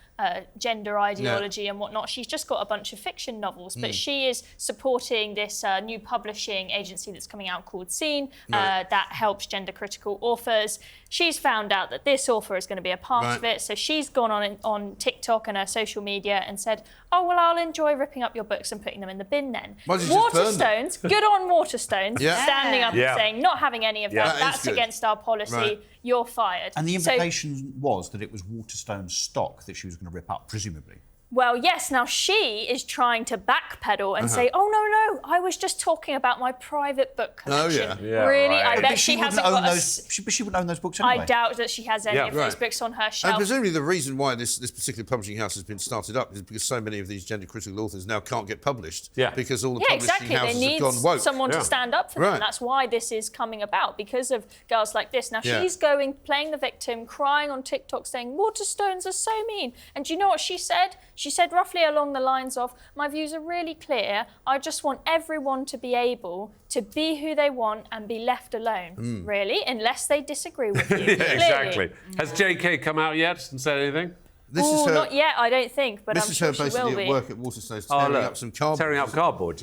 gender ideology and whatnot. She's just got a bunch of fiction novels, but she is supporting this new publishing agency that's coming out called Scene that helps gender-critical authors. She's found out that this author is going to be a part of it, so she's gone on TikTok and her social media and said, oh, well, I'll enjoy ripping up your books and putting them in the bin then. Waterstones, good on Waterstones, standing up and saying, not having any of that, that's against our policy, you're fired. And the implication was that it was Waterstone's stock that she was going to rip up, presumably. Well, yes, now she is trying to backpedal and say, oh, no, I was just talking about my private book collection. Really? I bet she hasn't got But she wouldn't own those books anyway. I doubt that she has any of those books on her shelf. And presumably the reason why this particular publishing house has been started up is because so many of these gender-critical authors now can't get published because all the publishing houses have gone woke. Someone to stand up for them. That's why this is coming about, because of girls like this. Now, she's playing the victim, crying on TikTok, saying, Waterstones are so mean. And do you know what she said? She said roughly along the lines of, my views are really clear. I just want everyone to be able to be who they want and be left alone, really, unless they disagree with you. Exactly. Has JK come out yet and said anything? Not yet, I don't think, but I'm sure she will be. This is her basically at work at Waterstones tearing up some cardboard. Tearing up cardboard,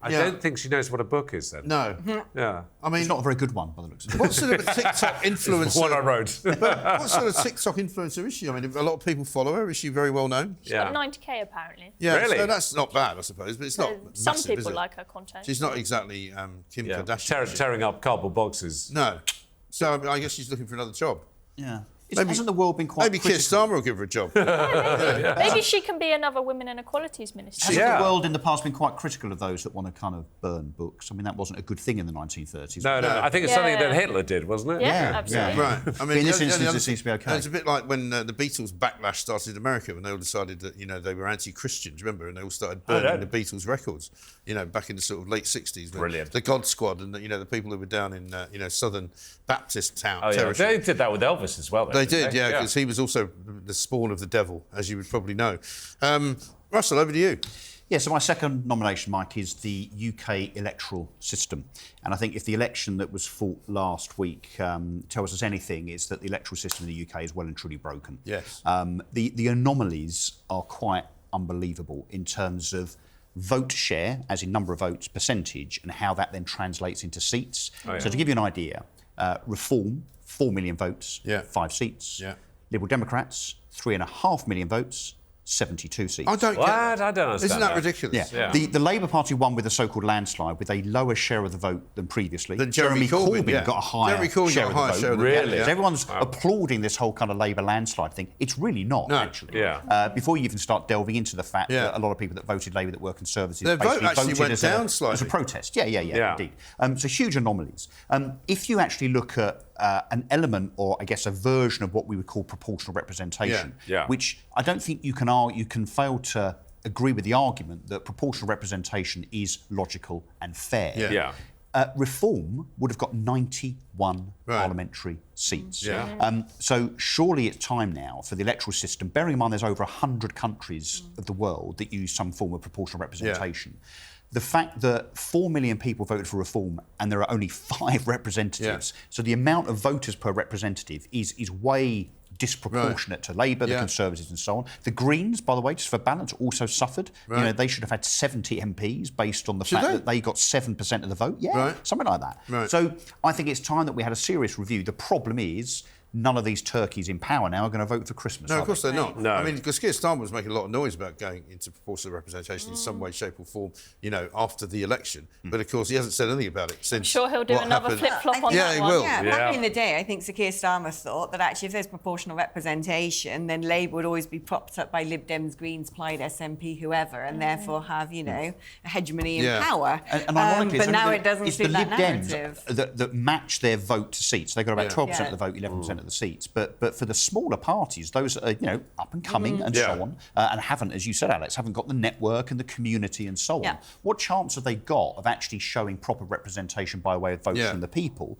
I don't think she knows what a book is then. No. Yeah. I mean, it's not a very good one by the looks of it. What sort of a TikTok influencer? One I wrote. What sort of TikTok influencer is she? I mean, a lot of people follow her. Is she very well known? She's got 90k apparently. Yeah, really? So that's not bad, I suppose, but it's not some massive, people is it? like her content. She's not exactly Kim Kardashian. Tearing up cardboard boxes. No. So I mean, I guess she's looking for another job. Yeah. Hasn't the world been quite Maybe Keir Starmer will give her a job. Maybe she can be another Women and Equalities Minister. Hasn't the world in the past been quite critical of those that want to kind of burn books? I mean, that wasn't a good thing in the 1930s. No. I think it's something that Hitler did, wasn't it? Yeah, absolutely. Right. I mean, in this instance, it seems to be okay. It's a bit like when the Beatles backlash started in America, when they all decided that they were anti-Christian. Do you remember? And they all started burning the Beatles records. Back in the sort of late 60s. Brilliant. The God Squad and the people who were down in southern Baptist town. Oh, yeah. territory. They did that with Elvis as well. They did, because he was also the spawn of the devil, as you would probably know. Russell, over to you. Yeah, so my second nomination, Mike, is the UK electoral system. And I think if the election that was fought last week tells us anything, it's that the electoral system in the UK is well and truly broken. Yes. The anomalies are quite unbelievable in terms of vote share, as in number of votes, percentage, and how that then translates into seats. So to give you an idea, Reform, 4 million votes, 5 seats. Liberal Democrats, 3.5 million votes, 72 seats. I don't get that. I don't understand Isn't that ridiculous? Yeah. The Labour Party won with a so-called landslide with a lower share of the vote than previously. Than Jeremy Corbyn got a higher share of the vote. Really? So everyone's applauding this whole kind of Labour landslide thing. It's really not, actually. Yeah. Before you even start delving into the fact that a lot of people that voted Labour that were Conservatives Their vote actually voted went as down a slightly. protest. Yeah, indeed. So huge anomalies. If you actually look at an element, or I guess a version of what we would call proportional representation, which I don't think you can fail to agree with the argument that proportional representation is logical and fair. Reform would have got 91 parliamentary seats. So surely it's time now for the electoral system, bearing in mind there's over 100 countries of the world that use some form of proportional representation. The fact that 4 million people voted for reform and there are only 5 representatives, so the amount of voters per representative is way disproportionate to Labour, the Conservatives and so on. The Greens, by the way, just for balance, also suffered. You know, they should have had 70 MPs based on the fact that they got 7% of the vote. Something like that. So I think it's time that we had a serious review. The problem is none of these turkeys in power now are going to vote for Christmas. No, of course they're not. No. I mean, because Keir Starmer was making a lot of noise about going into proportional representation in some way, shape or form, you know, after the election. But of course he hasn't said anything about it since. I'm sure he'll do another flip-flop on that he one. will. Back in the day, I think Sir Keir Starmer thought that actually if there's proportional representation, then Labour would always be propped up by Lib Dems, Greens, Plaid, SNP, whoever, and therefore have, you know, a hegemony in power. And ironically, but now it doesn't suit that narrative. That match their vote to seats. They got about 12% of the vote, 11% of the seats. But for the smaller parties, those that are, you know, up and coming and so on, and haven't, as you said, Alex, haven't got the network and the community and so on, what chance have they got of actually showing proper representation by way of votes from the people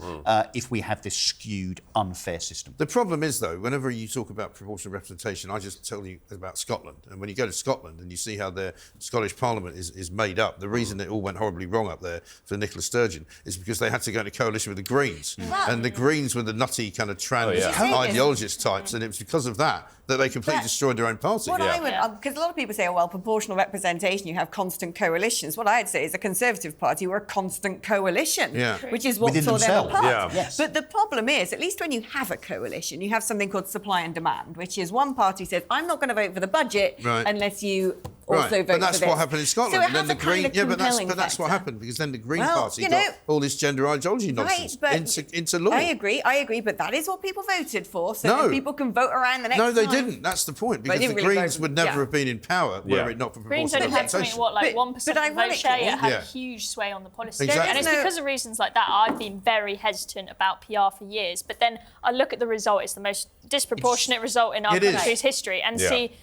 if we have this skewed, unfair system? The problem is, though, whenever you talk about proportional representation, I just tell you about Scotland. And when you go to Scotland and you see how their Scottish Parliament is made up, the reason it all went horribly wrong up there for Nicola Sturgeon is because they had to go into coalition with the Greens. And the Greens were the nutty kind of trans ideologist types, and it was because of that they completely destroyed their own party. What I would, because a lot of people say, oh, well, proportional representation, you have constant coalitions. What I'd say is a Conservative Party were a constant coalition, which is what saw them apart. But the problem is, at least when you have a coalition, you have something called supply and demand, which is one party says, I'm not going to vote for the budget unless you also vote but that's for this. what happened in Scotland. So it and then has the Green, but that's what happened because then the Green Party got all this gender ideology nonsense into law. I agree, but that is what people voted for, so that people can vote around the next time. No, they didn't. That's the point, because the Greens would never have been in power were it not for Greens proportional only had representation. something, 1% vote share, yet had a huge sway on the policy. And it's because of reasons like that I've been very hesitant about PR for years. But then I look at the result, it's the most disproportionate result in our country's history, and see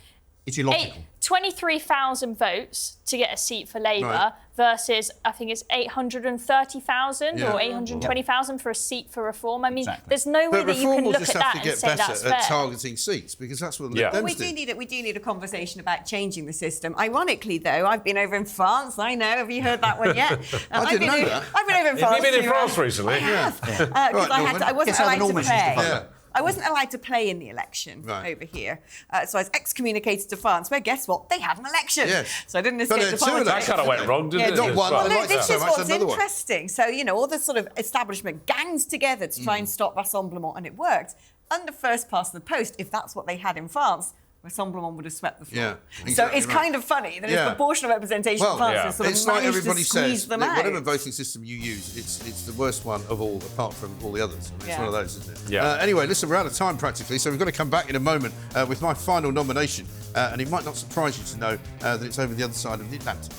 it's illogical. 23,000 votes to get a seat for Labour versus, I think it's 830,000 or 820,000 for a seat for Reform. I mean, there's no way that you can look at that and say that's fair. At targeting seats, because that's what the Lib Dems we do need a conversation about changing the system. Ironically, though, I've been over in France. I know. Have you heard that one yet? I didn't know that. I've been over in France. Have you been in France recently? I have. Because I wasn't allowed to play. I wasn't allowed to play in the election over here. So I was excommunicated to France, where, guess what? They had an election. So I didn't escape the politics. That kind of went wrong, didn't it? Not one. Well, no, this is what's interesting. So, you know, all the sort of establishment gangs together to try and stop Rassemblement, and it worked. Under first past the post, if that's what they had in France, Rassemblement would have swept the floor. So it's kind of funny that it's proportional representation in France has sort of it's like managed everybody to squeeze says, them out. whatever voting system you use, it's the worst one of all, apart from all the others. I mean, it's one of those, isn't it? Anyway, listen, we're out of time practically, so we've got to come back in a moment with my final nomination, and it might not surprise you to know that it's over the other side of the Atlantic.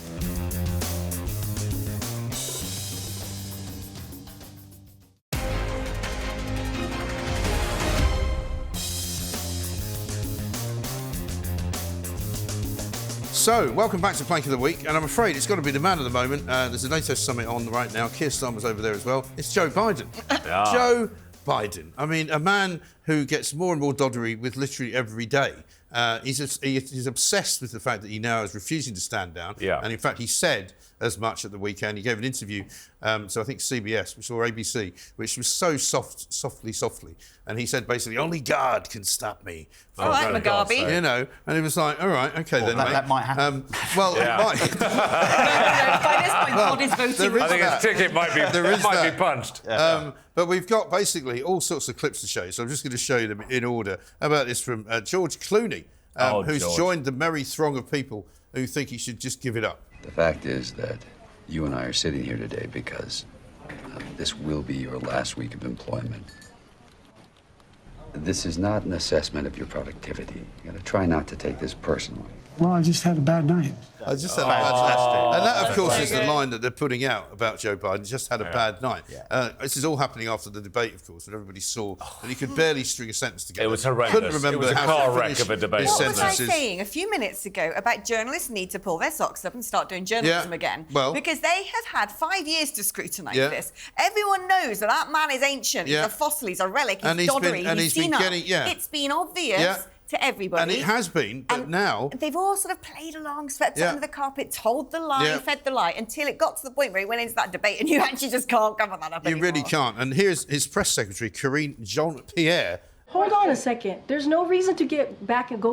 So, welcome back to Plank of the Week, and I'm afraid it's got to be the man of the moment. There's a NATO summit on right now. Keir Starmer's over there as well. It's Joe Biden. Joe Biden. I mean, a man who gets more and more doddery with literally every day. He's obsessed with the fact that he now is refusing to stand down. And in fact, he said as much at the weekend. He gave an interview to, I think, CBS, or ABC, which was so softly. And he said, basically, only God can stop me. All right, Mugabe. You know, and it was like, all right, OK, then, mate. That might happen. It might. By this point, God is voting. I think his ticket might be punched. But we've got basically all sorts of clips to show you, so I'm just going to show you them in order. How about this from George Clooney? who's joined the merry throng of people who think he should just give it up. The fact is that you and I are sitting here today because this will be your last week of employment. This is not an assessment of your productivity. You gotta try not to take this personally. Well, I just had a bad night. I just had a bad night. And that, of course, is the line that they're putting out about Joe Biden. Just had a bad night. This is all happening after the debate, of course, when everybody saw that he could barely string a sentence together. It was horrendous. Couldn't remember it was a how car to wreck of a debate. What was I saying a few minutes ago about journalists need to pull their socks up and start doing journalism again? Well, because they have had 5 years to scrutinise this. Everyone knows that man is ancient. He's a fossil. He's a relic. He's doddery. He's senile. It's been obvious to everybody. And it has been, but now... They've all sort of played along, swept it under the carpet, told the lie, fed the lie, until it got to the point where he went into that debate and you actually just can't cover that up anymore. You really can't. And here's his press secretary, Karine Jean-Pierre. Hold on a second. There's no reason to go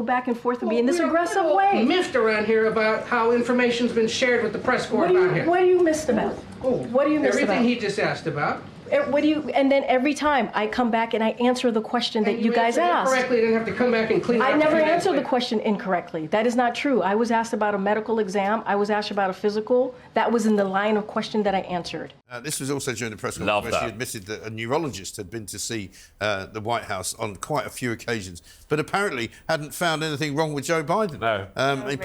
back and forth and be in this aggressive way. Miffed around here about how information's been shared with the press corps about him. What do you missed about? What do you missed about? Everything he just asked about. And then every time I come back and I answer the question that you guys asked. Correctly, you didn't have to come back and clean it up. I never answered the question incorrectly. That is not true. I was asked about a medical exam. I was asked about a physical. That was in the line of question that I answered. This was also during the press conference where she admitted that a neurologist had been to see the White House on quite a few occasions, but apparently hadn't found anything wrong with Joe Biden. No.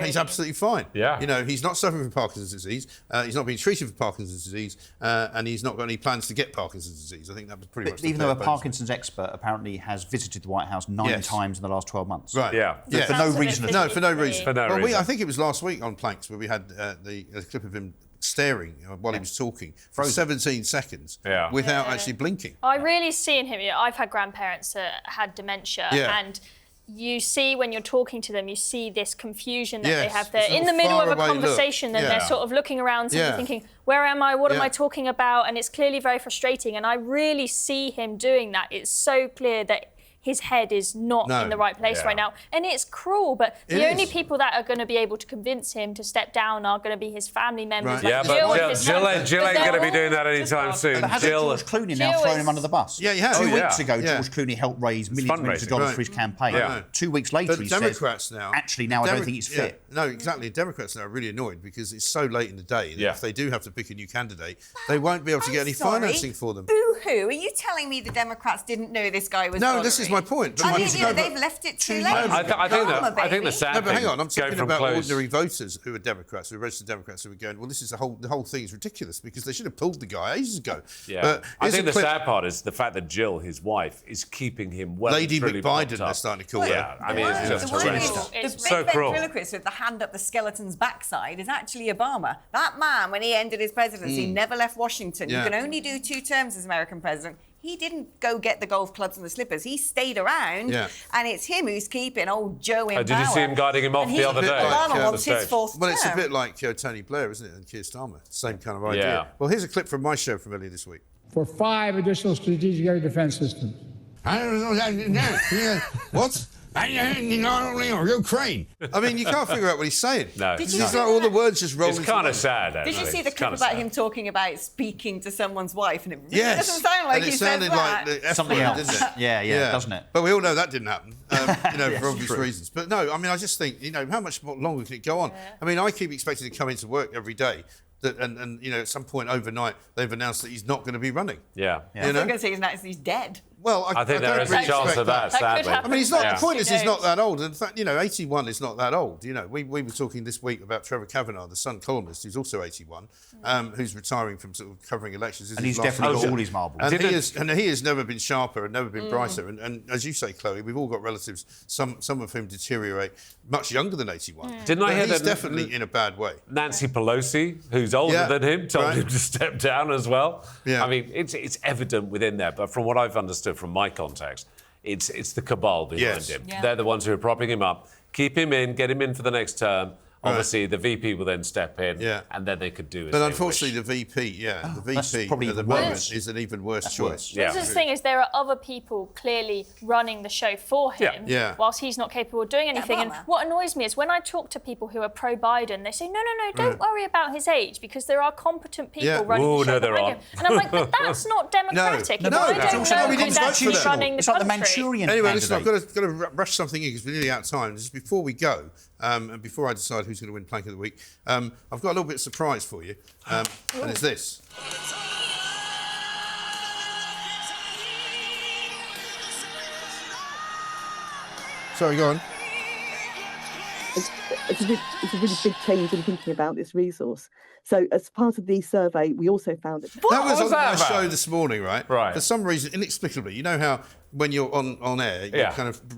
He's absolutely fine. Yeah. You know, he's not suffering from Parkinson's disease. He's not being treated for Parkinson's disease, and he's not got any plans to get Parkinson's disease. I think that was pretty much. Even though a Parkinson's expert apparently has visited the White House 9 times in the last 12 months. Right. Yeah. For no reason. No, for no reason. For no reason. I think it was last week on Planks where we had the clip of him staring while he was talking for 17 seconds without actually blinking. I really see in him, I've had grandparents that had dementia and you see when you're talking to them, you see this confusion that they have. They're in the middle of a conversation and they're sort of looking around thinking, where am I? What am I talking about? And it's clearly very frustrating. And I really see him doing that. It's so clear that his head is not in the right place right now. And it's cruel, but the only people that are going to be able to convince him to step down are going to be his family members. Right. But Jill ain't going to be doing that anytime soon. But hasn't George Clooney now thrown him under the bus? Yeah, he has. 2 weeks ago, George Clooney helped raise millions of dollars for his campaign. 2 weeks later, he Democrats said, now, actually, now I don't think he's fit. No, exactly. Democrats now are really annoyed because it's so late in the day that if they do have to pick a new candidate, they won't be able to get any financing for them. Boo-hoo. Are you telling me the Democrats didn't know this guy was No, this is my point. They've left it too late. I think the sad thing. But hang on, I'm talking about close. ordinary voters who are Democrats, who are registered Democrats, who are going, well, this is the whole thing is ridiculous because they should have pulled the guy ages ago. Yeah. But I think the sad part is the fact that Jill, his wife, is keeping him well. Lady and truly McBiden, they're starting to call her. Yeah, I mean, it's just horrendous. The so big cruel. ventriloquist with the hand up the skeleton's backside is actually Obama. That man, when he ended his presidency, never left Washington. You can only do 2 terms as American president. He didn't go get the golf clubs and the slippers. He stayed around, and it's him who's keeping old Joe in power. Did you see him guiding him off the other day? Obama wants his 4th term. Well, it's a bit like Tony Blair, isn't it, and Keir Starmer. Same kind of idea. Yeah. Well, here's a clip from my show from earlier this week. For 5 additional strategic air defense systems. What? Ukraine. I mean, you can't figure out what he's saying. No. It's like all the words just roll. It's kind of sad, actually. Did you see the clip about him talking about speaking to someone's wife? And it really doesn't sound like and he it said sounded that. like the something else. Didn't it? Yeah, doesn't it? But we all know that didn't happen, for obvious reasons. But no, I mean, I just think, how much longer can it go on? I mean, I keep expecting to come into work every day. And at some point overnight, they've announced that he's not going to be running. Yeah. I was going to say he's dead. Well, I think there is a chance of that, sadly. I mean, he's not. The point is, he's not that old. In fact, 81 is not that old. We were talking this week about Trevor Kavanagh, the Sun columnist, who's also 81, who's retiring from sort of covering elections. And he's definitely got all his marbles. And he has never been sharper and never been brighter. And as you say, Chloe, we've all got relatives, some of whom deteriorate much younger than 81. Didn't I hear he's that definitely in a bad way. Nancy Pelosi, who's older than him, told him to step down as well. Yeah. I mean, it's evident within there, but from what I've understood from my contacts, it's the cabal behind him. Yeah. They're the ones who are propping him up. Keep him in, get him in for the next term. Obviously, the VP will then step in, and then they could do it. But unfortunately, the VP, the VP at the moment is an even worse choice. The thing is, there are other people clearly running the show for him, whilst he's not capable of doing anything. And what annoys me is when I talk to people who are pro-Biden, they say, no, don't worry about his age, because there are competent people running the show behind him. And I'm like, but that's not democratic. I don't know who's actually running the country. Like the Manchurian Anyway, listen, I've got to rush something in because we're nearly out of time. Just before we go, and before I decide who's going to win Plank of the Week, I've got a little bit of surprise for you, and it's this. Sorry, go on. It's a really big change in thinking about this resource. So as part of the survey, we also found that... That was on my show this morning, right? Right. For some reason, inexplicably, you know how when you're on air,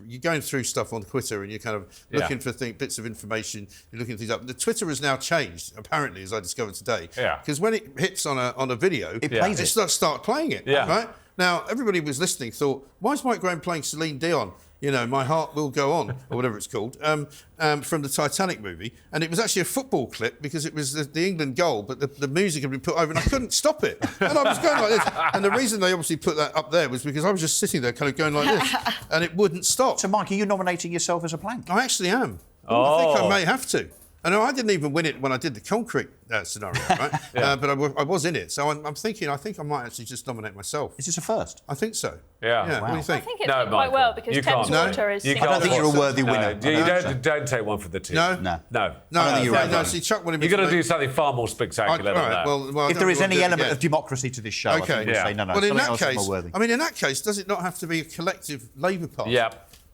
you're going through stuff on Twitter and you're kind of looking for bits of information, you're looking things up. The Twitter has now changed, apparently, as I discovered today. Yeah. Because when it hits on a video, it starts playing it. Yeah. Right? Now, everybody was listening, thought, why is Mike Graham playing Celine Dion? You know, My Heart Will Go On, or whatever it's called, from the Titanic movie. And it was actually a football clip because it was the England goal, but the music had been put over and I couldn't stop it. And I was going like this. And the reason they obviously put that up there was because I was just sitting there kind of going like this, and it wouldn't stop. So, Mike, are you nominating yourself as a plank? I actually am. I think I may have to. I know I didn't even win it when I did the concrete scenario, right? But I was in it. So I'm thinking, I think I might actually just nominate myself. Is this a first? I think so. Yeah. What do you think? I think it's quite well because Thames Water is... I don't think you're a worthy winner. You don't take one for the team. No? No. No. I don't think you're right. See, Chuck wanted me You've got to do something far more spectacular than that. Well, if there is any element of democracy to this show, I think we'll say no. Well, in that case, in that case, does it not have to be a collective Labour Party? Yeah.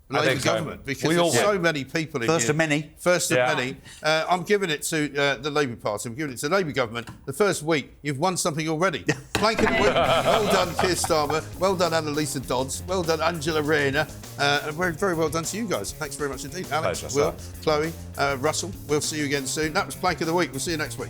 Labour government, because there's so many people in here. First of many. First of many. I'm giving it to the Labour Party. I'm giving it to the Labour government. The first week, you've won something already. Plank of the Week. Well done, Keir Starmer. Well done, Anneliese Dodds. Well done, Angela Rayner. And very well done to you guys. Thanks very much indeed. Alex, Will, Chloe, Russell. We'll see you again soon. That was Plank of the Week. We'll see you next week.